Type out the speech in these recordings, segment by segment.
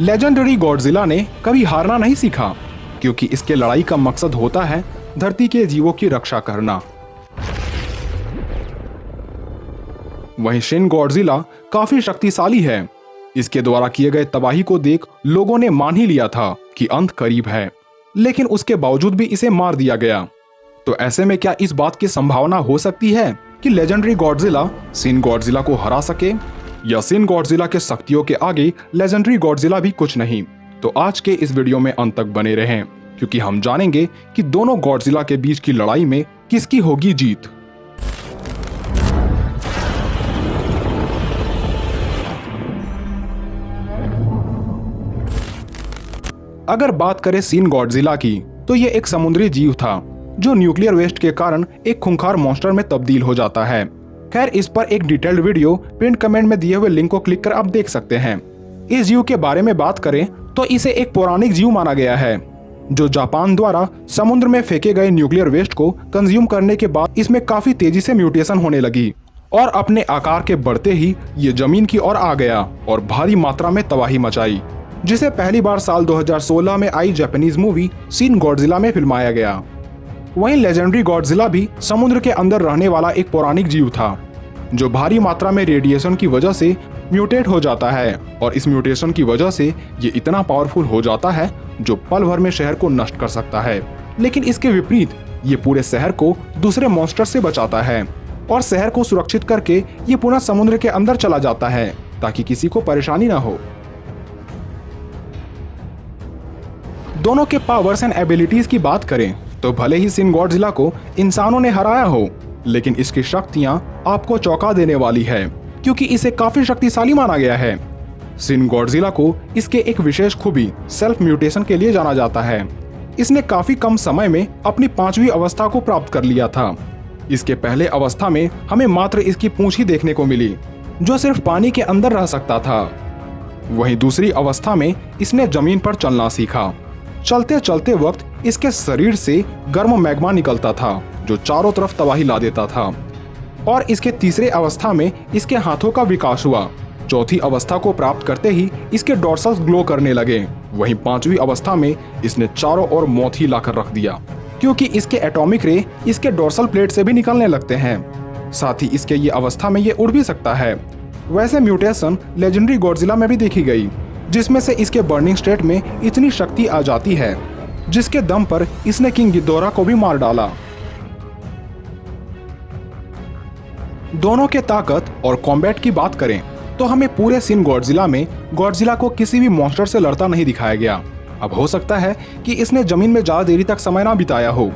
Legendary Godzilla ने कभी हारना नहीं सीखा, क्योंकि इसके लड़ाई का मकसद होता है धरती के जीवों की रक्षा करना। वहीं शिन गॉडजिला काफी शक्तिशाली है। इसके द्वारा किए गए तबाही को देख लोगों ने मान ही लिया था कि अंत करीब है, लेकिन उसके बावजूद भी इसे मार दिया गया। तो ऐसे में क्या इस बात की संभावना हो सकती है कि लेजेंडरी गॉडजिला शिन गॉडजिला को हरा सके, या शिन गॉडजिला के शक्तियों के आगे लेजेंडरी गॉडजिला भी कुछ नहीं? तो आज के इस वीडियो में अंत तक बने रहें, क्योंकि हम जानेंगे कि दोनों गॉडजिला के बीच की लड़ाई में किसकी होगी जीत। अगर बात करें शिन गॉडजिला की, तो ये एक समुद्री जीव था जो न्यूक्लियर वेस्ट के कारण एक खूंखार मॉन्स्टर में तब्दील हो जाता है। खैर, इस पर एक डिटेल्ड वीडियो पिन कमेंट में दिए हुए लिंक को क्लिक कर आप देख सकते हैं। इस जीव के बारे में बात करें तो इसे एक पौराणिक जीव माना गया है, जो जापान द्वारा समुद्र में फेंके गए न्यूक्लियर वेस्ट को कंज्यूम करने के बाद इसमें काफी तेजी से म्यूटेशन होने लगी और अपने आकार के बढ़ते ही ये जमीन की ओर आ गया और भारी मात्रा में तबाही मचाई, जिसे पहली बार साल 2016 में आई जापानीज मूवी शिन गॉडजिला में फिल्माया गया। वहीं लेजेंडरी गॉडजिला भी समुद्र के अंदर रहने वाला एक पौराणिक जीव था, जो भारी मात्रा में रेडिएशन की वजह से म्यूटेट हो जाता है और इस म्यूटेशन की वजह से ये इतना पावरफुल हो जाता है जो पल भर में शहर को नष्ट कर सकता है। लेकिन इसके विपरीत ये पूरे शहर को दूसरे मॉन्स्टर से बचाता है और शहर को सुरक्षित करके ये पुनः समुद्र के अंदर चला जाता है ताकि किसी को परेशानी न हो। दोनों के पावर्स एंड एबिलिटीज की बात करें तो भले ही शिन गॉडजिला को इंसानों ने हराया हो, लेकिन इसकी शक्तियां आपको चौंका देने वाली है, क्योंकि इसे काफी शक्तिशाली माना गया है। शिन गॉडजिला को इसके एक विशेष खूबी सेल्फ म्यूटेशन के लिए जाना जाता है। इसने काफी कम समय में अपनी 5वीं अवस्था को प्राप्त कर लिया था। इसके पहले अवस्था में हमें मात्र इसकी पूंछ ही देखने को मिली, जो सिर्फ पानी के अंदर रह सकता था। वहीं दूसरी अवस्था में इसने जमीन पर चलना सीखा। चलते चलते वक्त इसके शरीर से गर्म मैग्मा निकलता था, जो चारों तरफ तबाही ला देता था। और इसके तीसरे अवस्था में इसके हाथों का विकास हुआ। चौथी अवस्था को प्राप्त करते ही इसके डॉर्सल्स ग्लो करने लगे। वहीं 5वीं अवस्था में इसने चारों ओर मौत ही लाकर रख दिया, क्योंकि इसके एटॉमिक रे इसके डॉर्सल प्लेट से भी निकलने लगते हैं। साथ ही इसके ये अवस्था में ये उड़ भी सकता है। वैसे म्यूटेशन लेजेंडरी गॉडजिला में भी देखी गई, जिसमें से इसके बर्निंग स्टेट में इतनी शक्ति आ जाती है जिसके दम पर इसने किंग गिदोरा को भी मार डाला। दोनों के ताकत और कॉम्बैट की बात करें तो हमें पूरे शिन गॉडजिला में गॉडजिला को किसी भी मॉन्स्टर से लड़ता नहीं दिखाया गया। अब हो सकता है कि इसने जमीन में ज्यादा देरी तक समय ना बिताया हो।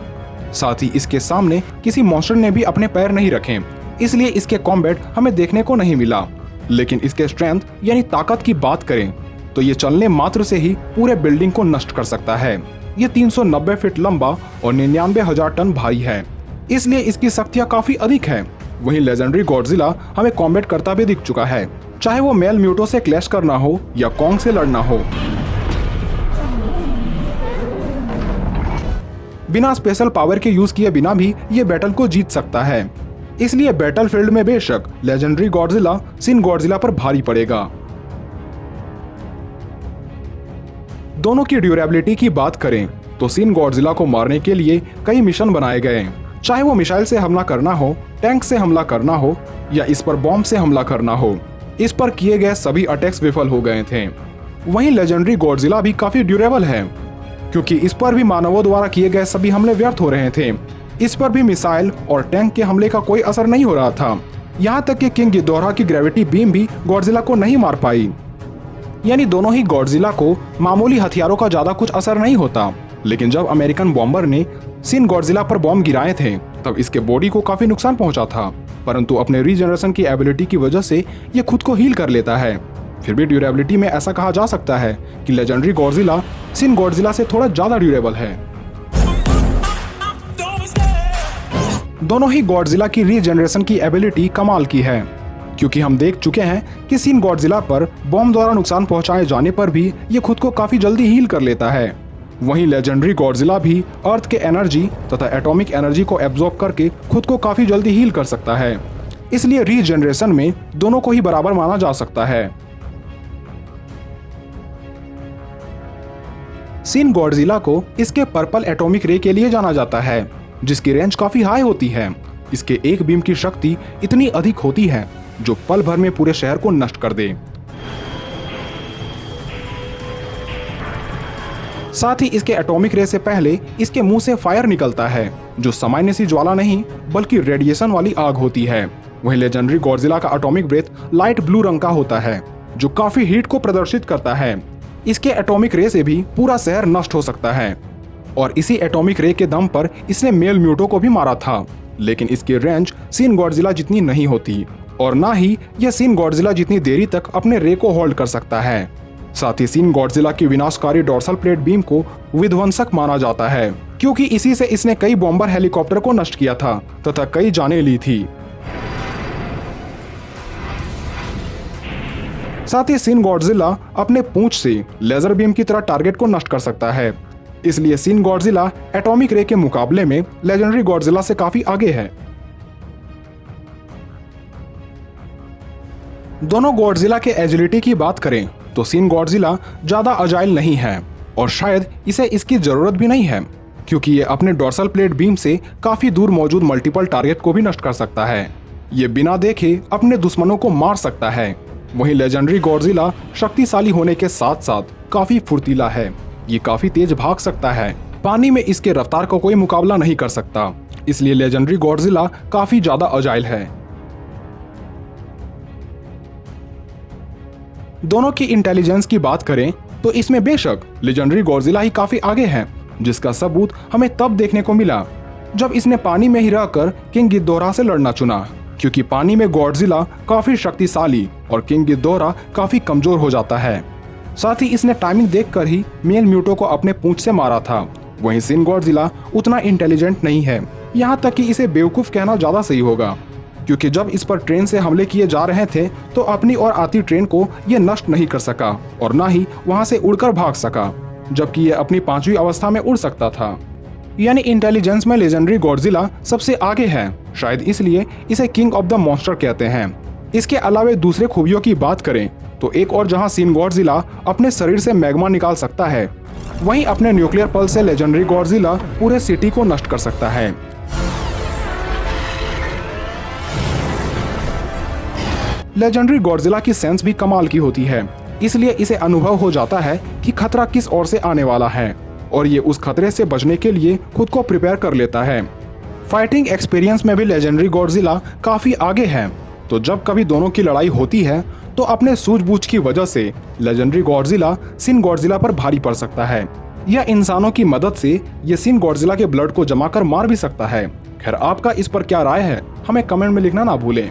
साथ ही इसके सामने किसी मॉन्स्टर ने भी अपने पैर नहीं रखे, इसलिए इसके कॉम्बैट हमें देखने को नहीं मिला। लेकिन इसके स्ट्रेंथ यानी ताकत की बात करें तो ये चलने मात्र से ही पूरे बिल्डिंग को नष्ट कर सकता है। ये 390 फीट लंबा और 99,000 टन भारी है, इसलिए इसकी शक्तियां काफी अधिक है। वहीं लेजेंडरी गॉडजिला हमें कॉम्बैट करता भी दिख चुका है, चाहे वो मेल म्यूटो से क्लैश करना हो या कॉन्ग से लड़ना हो। बिना स्पेशल पावर के यूज किए बिना भी ये बैटल को जीत सकता है, इसलिए बैटलफील्ड में बेशक लेजेंडरी गॉडजिला शिन गॉडजिला पर भारी पड़ेगा। दोनों की ड्यूरेबिलिटी की बात करें तो शिन गॉडजिला को मारने के लिए कई मिशन बनाए गए, चाहे वो मिसाइल से हमला करना हो, टैंक से हमला करना हो या इस पर बॉम्ब से हमला करना हो। इस पर किए गए सभी अटैक्स विफल हो गए थे। वहीं लेजेंडरी गॉडजिला भी काफी ड्यूरेबल है, क्योंकि इस पर भी मानवों द्वारा किए गए सभी हमले व्यर्थ हो रहे थे। इस पर भी मिसाइल और टैंक के हमले का कोई असर नहीं हो रहा था। यहाँ तक कि किंग गिदोरा की ग्रेविटी बीम भी गॉडजिला को नहीं मार पाई। यानी दोनों ही गॉडजिला को मामूली हथियारों का ज्यादा कुछ असर नहीं होता। लेकिन जब अमेरिकन बॉम्बर ने शिन गॉडजिला पर बॉम्ब गिराए थे तब इसके बॉडी को काफी नुकसान पहुंचा था, परंतु अपने रीजनरेशन की एबिलिटी की वजह से ये खुद को हील कर लेता है। फिर भी ड्यूरेबिलिटी में ऐसा कहा जा सकता है कि लेजेंडरी गॉडजिला शिन गॉडजिला से थोड़ा ज्यादा ड्यूरेबल है। दोनों ही गॉडजिला की रीजनरेशन की एबिलिटी कमाल की है, क्योंकि हम देख चुके हैं कि शिन गॉडजिला पर बॉम्ब द्वारा नुकसान पहुंचाए जाने पर भी ये खुद को काफी जल्दी हील कर लेता है। वहीं लेजेंडरी गॉडजिला भी अर्थ के एनर्जी तथा एटॉमिक एनर्जी को एब्जॉर्ब करके खुद को काफी जल्दी हील कर सकता है, इसलिए रीजनरेशन में दोनों को ही बराबर माना जा सकता है। सिन गॉडजिला को इसके पर्पल एटॉमिक रे के लिए जाना जाता है, जिसकी रेंज काफी हाई होती है। इसके एक बीम की शक्ति इतनी अधिक होती है जो पल भर में पूरे शहर को नष्ट कर दे। साथ ही इसके एटॉमिक रे से पहले इसके मुंह से फायर निकलता है, जो सामान्य सी ज्वाला नहीं बल्कि रेडिएशन वाली आग होती है। वहीं लेजेंडरी गॉडजिला का एटॉमिक ब्रेथ लाइट ब्लू रंग का होता है, जो काफी हीट को प्रदर्शित करता है। इसके एटॉमिक रे से भी पूरा शहर नष्ट हो सकता है और इसी एटॉमिक रे के दम पर इसने मेल म्यूटो को भी मारा था। लेकिन इसकी रेंज सिन गॉडजिला जितनी नहीं होती और ना ही यह सिन गॉडजिला जितनी देरी तक अपने रे को होल्ड कर सकता है। साथ ही सिन गॉडजिला की विनाशकारी डोर्सल प्लेट बीम को विध्वंसक माना जाता है, क्योंकि इसी से इसने कई बॉम्बर हेलीकॉप्टर को नष्ट किया था तथा कई जानें ली थी। साथ ही सिन गॉडजिला अपने पूंछ से लेजर बीम की तरह टारगेट को नष्ट कर सकता है। इसलिए सिन गॉडजिला एटॉमिक रे के मुकाबले में लेजेंडरी गॉडजिला से काफी आगे है। दोनों गॉडजिला के एजिलिटी की बात करें तो सिन गॉडजिला ज्यादा अजाइल नहीं है और शायद इसे इसकी जरूरत भी नहीं है, क्योंकि ये अपने डोर्सल प्लेट बीम से काफी दूर मौजूद मल्टीपल टारगेट को भी नष्ट कर सकता है। ये बिना देखे अपने दुश्मनों को मार सकता है। वहीं लेजेंडरी गॉडजिला शक्तिशाली होने के साथ साथ काफी फुर्तीला है। ये काफी तेज भाग सकता है। पानी में इसके रफ्तार का कोई मुकाबला नहीं कर सकता, इसलिए लेजेंडरी गॉडजिला काफी ज्यादा अजाइल है। दोनों की इंटेलिजेंस की बात करें तो इसमें बेशक लेजेंडरी गॉडजिला ही काफी आगे है, जिसका सबूत हमें तब देखने को मिला जब इसने पानी में ही रहकर किंग गिदोरा से लड़ना चुना, क्योंकि पानी में गॉडजिला काफी शक्तिशाली और किंग गिदोरा काफी कमजोर हो जाता है। साथ ही इसने टाइमिंग देखकर ही मेल म्यूटो को अपने पूंछ से मारा था। वहीं सिन गॉडजिला उतना इंटेलिजेंट नहीं है, यहाँ तक कि इसे बेवकूफ कहना ज्यादा सही होगा, क्योंकि जब इस पर ट्रेन से हमले किए जा रहे थे तो अपनी ओर आती ट्रेन को ये नष्ट नहीं कर सका और ना ही वहां से उड़कर भाग सका, जबकि ये अपनी 5वीं अवस्था में उड़ सकता था। यानी इंटेलिजेंस में लेजेंडरी गॉडजिला सबसे आगे है, शायद इसलिए इसे किंग ऑफ द मॉन्स्टर कहते हैं। इसके अलावा दूसरे खूबियों की बात करें तो एक और जहां सिन गॉडजिला अपने शरीर से मैग्मा निकाल सकता है, वहीं अपने न्यूक्लियर पल्स से लेजेंडरी गॉडजिला पूरे सिटी को नष्ट कर सकता है। लेजेंडरी गॉडजिला की सेंस भी कमाल की होती है, इसलिए इसे अनुभव हो जाता है कि खतरा किस ओर से आने वाला है और ये उस खतरे से बचने के लिए खुद को प्रिपेयर कर लेता है। फाइटिंग एक्सपीरियंस में भी लेजेंडरी गॉडजिला काफी आगे है, तो जब कभी दोनों की लड़ाई होती है तो अपने सूझबूझ की वजह से लेजेंडरी गॉडजिला सिन गॉडजिला पर भारी पड़ सकता है, या इंसानों की मदद से ये सिन गॉडजिला के ब्लड को जमा कर मार भी सकता है। खैर, आपका इस पर क्या राय है, हमें कमेंट में लिखना ना भूलें।